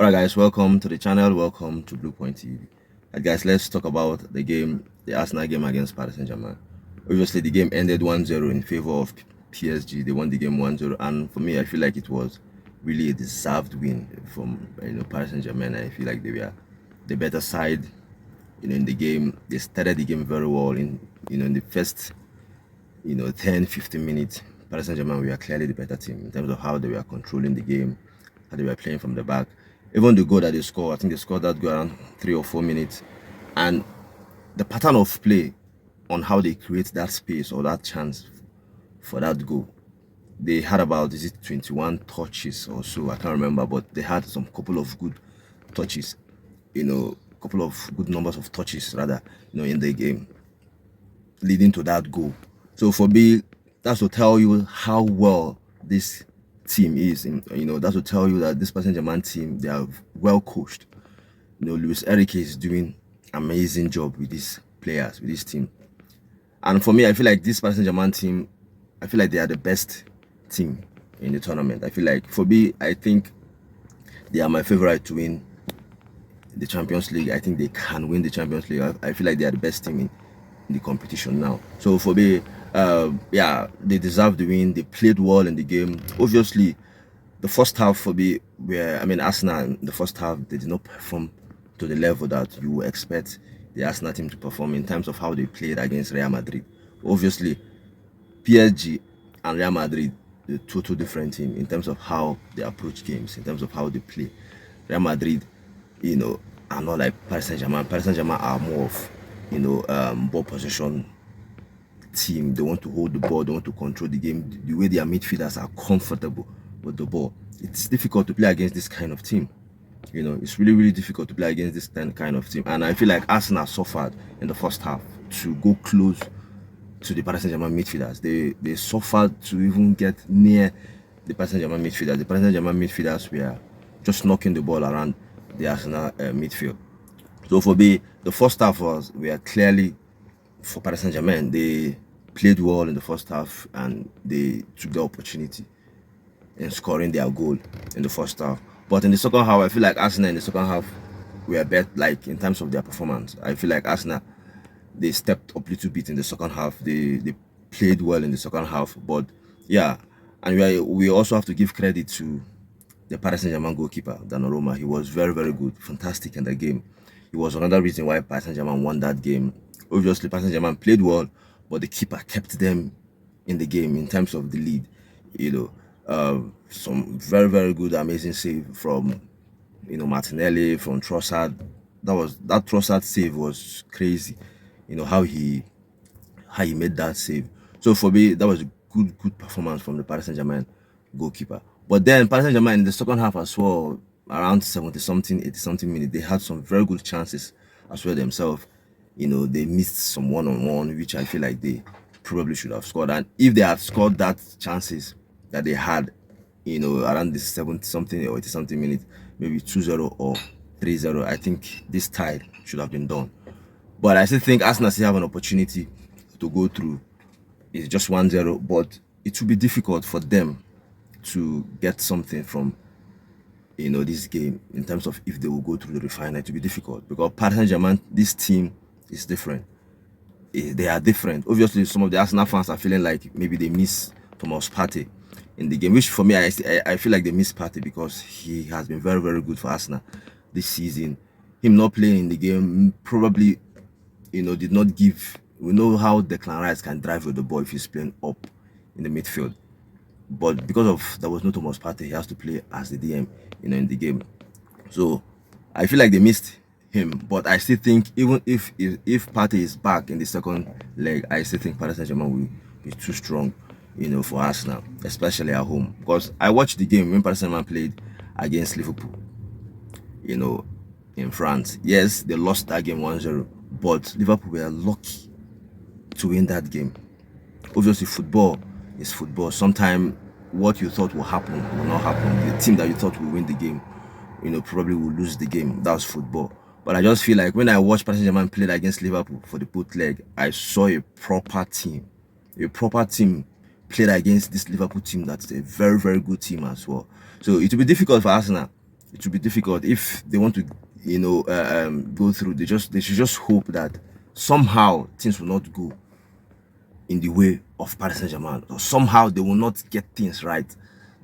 Alright guys, welcome to the channel, welcome to Blue Point TV. Guys, let's talk about the Arsenal game against Paris Saint-Germain. Obviously the game ended 1-0 in favor of PSG. They won the game 1-0, and for me I feel like it was really a deserved win from Paris Saint-Germain. I feel like they were the better side in the game. They started the game very well in the first 10-15 minutes. Paris Saint-Germain were clearly the better team in terms of how they were controlling the game, how they were playing from the back. Even the goal that they scored, I think they scored that goal around 3 or 4 minutes. And the pattern of play on how they create that space or that chance for that goal, they had about 21 touches or so, I can't remember, but they had some couple of good touches, couple of good numbers of touches rather, in the game, leading to that goal. So for me, that's to tell you how well this team is. That's to tell you that this Paris Saint-Germain team, they are well coached. Luis Enrique is doing amazing job with these players, with this team. And for me, I feel like this Paris Saint-Germain team, I feel like they are the best team in the tournament. I feel like, for me, I think they are my favorite to win the Champions League. I think they can win the Champions League. I feel like they are the best team in the competition now. So for me, yeah, they deserve the win. They played well in the game. Obviously, the first half for me, Arsenal in the first half, they did not perform to the level that you would expect the Arsenal team to perform in terms of how they played against Real Madrid. Obviously, PSG and Real Madrid, the total different team in terms of how they approach games, in terms of how they play. Real Madrid, are not like Paris Saint-Germain. Paris Saint-Germain are more of, ball possession team. They want to hold the ball, they want to control the game. The way their midfielders are comfortable with the ball, it's difficult to play against this kind of team. It's really, really difficult to play against this kind of team. And I feel like Arsenal suffered in the first half to go close to the Paris Saint-Germain midfielders. They suffered to even get near the Paris Saint-Germain midfielders. The Paris Saint-Germain midfielders were just knocking the ball around the Arsenal midfield. So for me, the first half we are clearly for Paris Saint-Germain. They played well in the first half and they took the opportunity in scoring their goal in the first half. But in the second half, I feel like Arsenal in the second half were better, like in terms of their performance. I feel like Arsenal, they stepped up a little bit in the second half. They played well in the second half. But yeah, and we also have to give credit to the Paris Saint-Germain goalkeeper, Donnarumma. He was very, very good, fantastic in the game. He was another reason why Paris Saint-Germain won that game. Obviously, Paris Saint-Germain played well, but the keeper kept them in the game in terms of the lead. Some very, very good, amazing save from Martinelli, from Trossard. That Trossard save was crazy. How he made that save. So for me, that was a good performance from the Paris Saint-Germain goalkeeper. But then Paris Saint-Germain in the second half as well, around 70 something, 80 something minutes, they had some very good chances as well themselves. They missed some one-on-one, which I feel like they probably should have scored. And if they had scored that chances that they had, around the 70 something or 80 something minutes, maybe 2-0 or 3-0, I think this tie should have been done. But I still think Arsenal still have an opportunity to go through. It's just 1-0, but it will be difficult for them to get something from this game in terms of if they will go through the final. It will be difficult because Paris Saint-Germain, this team is different. They are different. Obviously, some of the Arsenal fans are feeling like maybe they miss Thomas Partey in the game, which for me, I feel like they miss Partey because he has been very, very good for Arsenal this season. Him not playing in the game probably, did not give. We know how Declan Rice can drive with the ball if he's playing up in the midfield. But because of there was no Thomas Partey, he has to play as the DM, in the game. So I feel like they missed him. But I still think even if Partey is back in the second leg, I still think Paris Saint-Germain will be too strong, for Arsenal, especially at home. Because I watched the game when Paris Saint-Germain played against Liverpool, in France. Yes, they lost that game 1-0, but Liverpool were lucky to win that game. Obviously, football is football. Sometimes what you thought will happen will not happen. The team that you thought will win the game, probably will lose the game. That's football. But I just feel like when I watched Paris Saint-Germain play against Liverpool for the both leg, I saw a proper team. A proper team played against this Liverpool team that's a very, very good team as well. So it will be difficult for Arsenal it will be difficult if they want to, go through. They should just hope that somehow things will not go in the way of Paris Saint-Germain, or somehow they will not get things right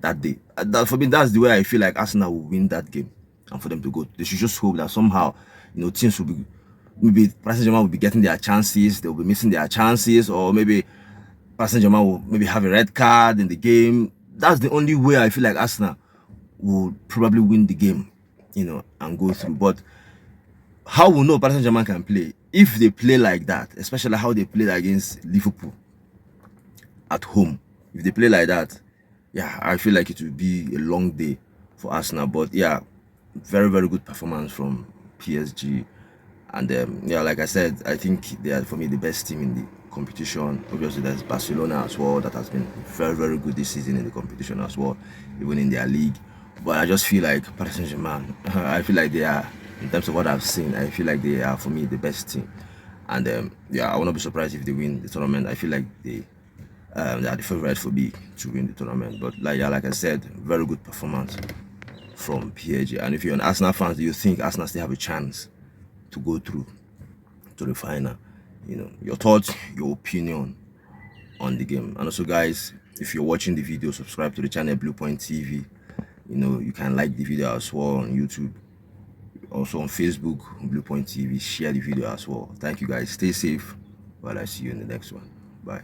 that day. That, for me, that's the way I feel like Arsenal will win that game, and for them to go, they should just hope that somehow, things will be, maybe Paris Saint-Germain will be getting their chances, they will be missing their chances, or maybe Paris Saint-Germain will maybe have a red card in the game. That's the only way I feel like Arsenal will probably win the game, and go through. But how will know Paris Saint-Germain can play if they play like that, especially how they played against Liverpool at home? If they play like that, yeah, I feel like it will be a long day for Arsenal. But yeah, very, very good performance from PSG. And yeah, like I said, I think they are, for me, the best team in the competition. Obviously, there's Barcelona as well that has been very, very good this season in the competition as well, even in their league. But I just feel like Paris Saint-Germain, I feel like they are, in terms of what I've seen, I feel like they are, for me, the best team. And yeah, I will not be surprised if they win the tournament. I feel like they are the favorite for me to win the tournament. But like, yeah, like I said, very good performance from PSG. And if you're an Arsenal fan, do you think Arsenal still have a chance to go through to the final? Your thoughts, your opinion on the game. And also, guys, if you're watching the video, subscribe to the channel Blue Point TV. You can like the video as well on YouTube, also on Facebook, Blue Point TV. Share the video as well. Thank you, guys. Stay safe while I see you in the next one. Bye.